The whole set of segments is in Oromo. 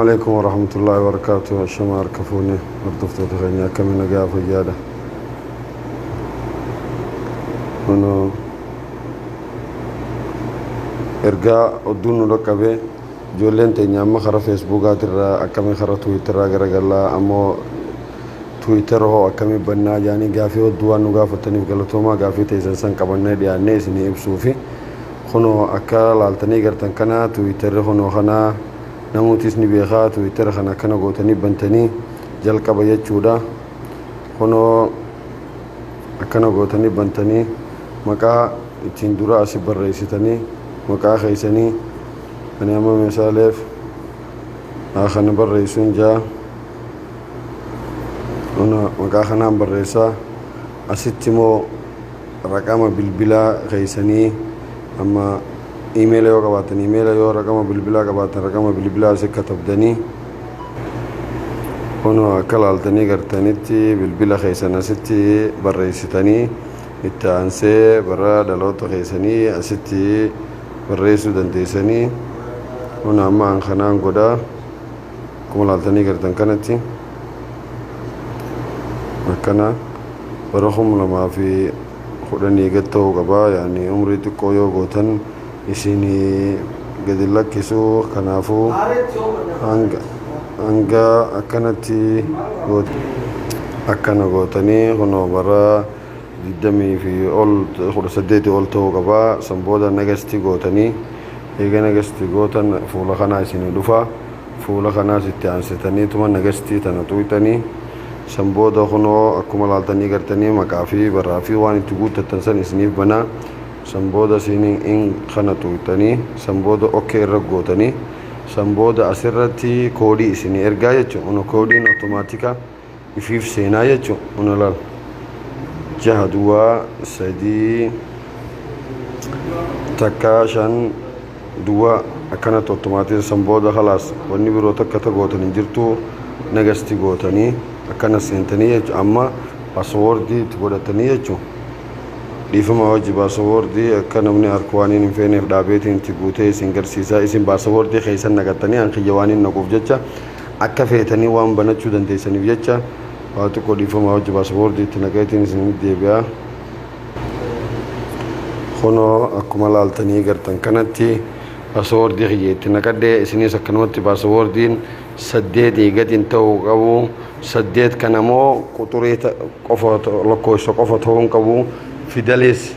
عليكم ورحمة الله وبركاته. الشمار كفوني مردفت تغنيا كم نجا فجادة إنه إرجع الدون ركبه جولين تنيا ما خرا فيسبوك ترى أكمل خرا تويتر أجر جلا أمو تويتر هو أكمل بنا يعني جافي الدوان نجافة تاني قالتهما جافي تيزنسان كمان دي الناس إني بسوفي خنو أكال التاني قرتن كنا تويتر خنو خنا namootni beekaa Twitter kana kana gootanii bantanii jalqaba jechuudha. Kunoo akkana gootanii bantanii maqaa ittiin dura asi barreessitanii maqaa keessanii ani amma misaaleef kana barreessuun jaa maqaa kanaan barreessaa asitti immoo raqama bilbilaa keessanii amma إيميل يو قباتن إيميل يو رقم بالبلا قباتن رقم بالبلا سكة تبدني هنا أكل علتني قرتني تي بالبلا خيسنا ستي بريستني التانسي برا دلوت خيسني أستي بريسو دنتيسني هنا أما عن خنان قدا كم علتني قرتن كنتي مكنا برخم لما في خدني قتو قبا يعني عمري تكويو قوتن isini gadi lakkisu kanaafu hanga akkanatti akkana gootanii kunoo bara 20 fi ol 18 ol ta'uu qaba. san booda nagasti gootanii eega nagasti gootan fuula kanaa isinii dhufa fuula kanaas itti aansitanii tuma nagasti tana tuqxanii san booda kunoo akkuma laaltanii gartanii maqaa fi barraa fi waan itti guuttattan san isiniif banaa. Samboda sini in kana tuutanii samboda okay raggootanii samboda asirratti koodii isinii ergaa jechuun ono koodiin automaatika ifiif seenaa jechuun ono laal 6 takka 5 2 akkanatti automaatika samboda khalaas wanni biroo takka gootanii jirtu nagasti gootanii akkana seentanii jechuun amma paaswoordii itti godhatanii jechuun dhiifama hojii baasawoordii akka namni harkuwaaniin hin feeneef dhaabeetiin itti guutee isin garsiisaa isin baasawoordii keessan naqattanii hanqiyyawaaniin naquuf jecha akka feetanii waan banachuu dandeessaniif jecha waa tokko dhiifama hojii baasawoordii itti naqeetiin isin deebi'aa. Kunoo akkuma laaltanii gartan kanatti baasawoordii kiyyeetti naqadhee isinis akkanumatti baasawoordiin 8 gadin ta'uu qabu 8 kanamoo quxurii qofa lakkoofsa qofa ta'uu qabu. فيداليس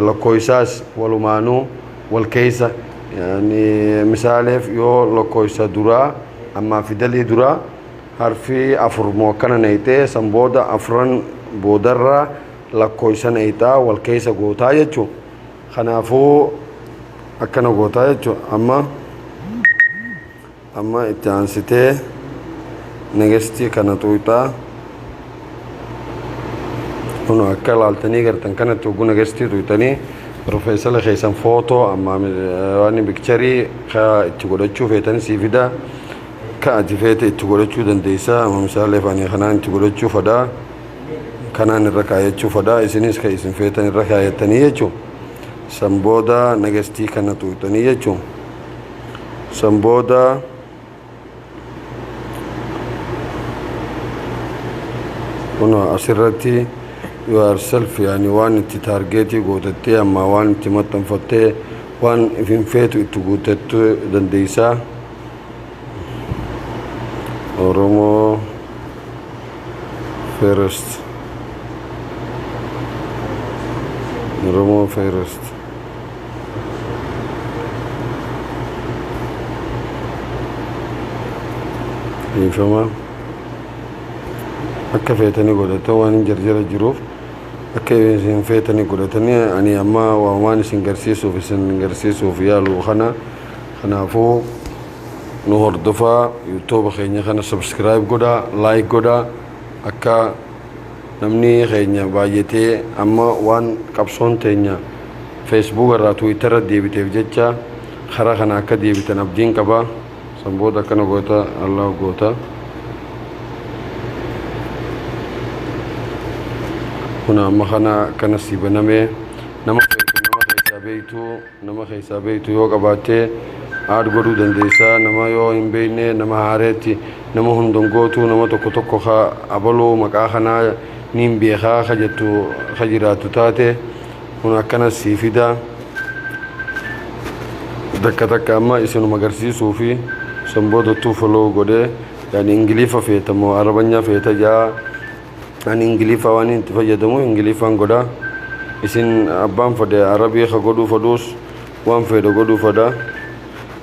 لكويساس والمانو والكيسة يعني مثالف يو لكويسا درا أما فيدالي درا حرفي أفر موكنا نيته سنبودا أفرن بودرا لكويسا نيتا والكيسة غوتا يجو خنافو أكنا غوتا يجو أما إتانسيته نجستي كنا تويتا هنا أكل علتني قرتن كانت وجونا جستي تويتني بروفيسور خيسان فوتو أما واني بكتري خا تقول تشوف يتني سيفيدا كأتفيت تقول تشوف دنديسا أما مثال فاني خنان تقول تشوف هذا خنان الركاية تشوف هذا إسنيس خيسان فيتني الركاية تانية تشوف سامبودا نجستي كانت تويتني تشوف سامبودا هنا أسرتي yourself يعني وان انت تارجيتي قوتتي اما وان انت متنفتي وان فين فيتو انت قوتتو دنديسا اورومو فيرست اورومو فيرست يفهمها akka feetanii godhatan waan hin jarjara jiruuf akka isin feetanii godhatanii ani amma waan isin garsiisuuf yaalu kanaafuu nu hordofaa YouTube keenya kana subscribe godhaa like godhaa akka namni keenya baay'atee amma waan qabsoon teenya Facebook irraa Twitter irra deebiteef jecha karaa kana akka deebitan abdiin qaba. Sanbooda akkana goota Allah goota. هنا مخنا كان سيبنا مي نما خيسابيتو يوقع باتي aad godhuu dandeessaa nama yoo hin beekne nama haareetti nama hundongootu nama tokko tokko abaluu maqaa kanaa niin beekaa ka jettu ka jiraattu taate kun akkanas sii fida takka takka amma isinuma agarsiisuu fi san boodattuu foloo godhee yani ingilifa feeta moo arabanyaa feeta jaa ani ingilifa waan itti fayyadamu ingilifaan godha isin abbaan fedhe arabii ka godhuu fedhuus waan fedhe godhuu fedha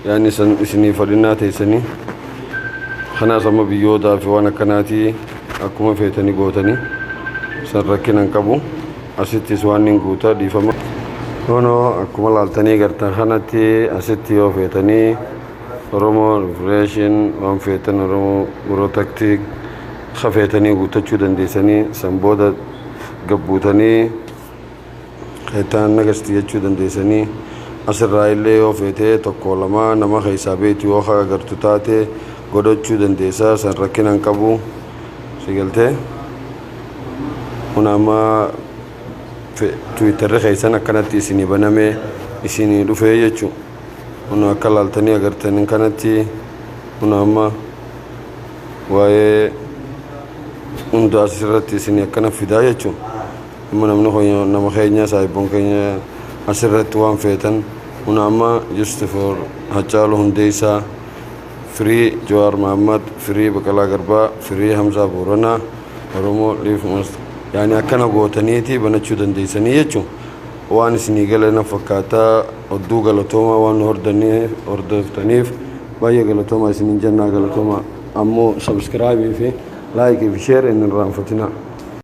yani san isinii fedhinnaa teessanii kanaas amma biyyootaa fi waan akkanaatii akkuma feetanii gootanii san rakkinan qabu asittis waan hin guutaa dhiifama nono akkuma laaltanii gartan kanatti asitti yoo feetanii Oromoo Refreshin waan feetan Oromoo Guroo Taktiik ka feetanii guutachuu dandeessanii san booda gabbuutanii keetaan nagasti jechuu dandeessanii asirraa illee yoo feetee tokko lama nama keessaa beektu yoo agartu taate godhachuu dandeessaa san rakkinan qabu sigaltee kun amma Twitter keessan akkanatti isinii banamee isinii dhufee jechuu kun akka laaltanii agartanii kanatti kun amma waa'ee hunda asirratti isinii akkana fidaa jechuu amma namni nama keenya saayibboon keenya asirratti waan feetan kun amma just for Hacaaluu Hundeessaa Free Jawaar Mohammad Free Baqqalaa Garbaa Free Hamzaa Booranaa Oromoo Liif Must yani akkana gootaniiti banachuu dandeessanii jechuun waan isinii galana fakkaataa odduu galatoomaa waan hordoftaniif baay'ee galatoomaa isiniin jennaa galatoomaa ammoo subscribe fi like fi share hin irraanfatinaa.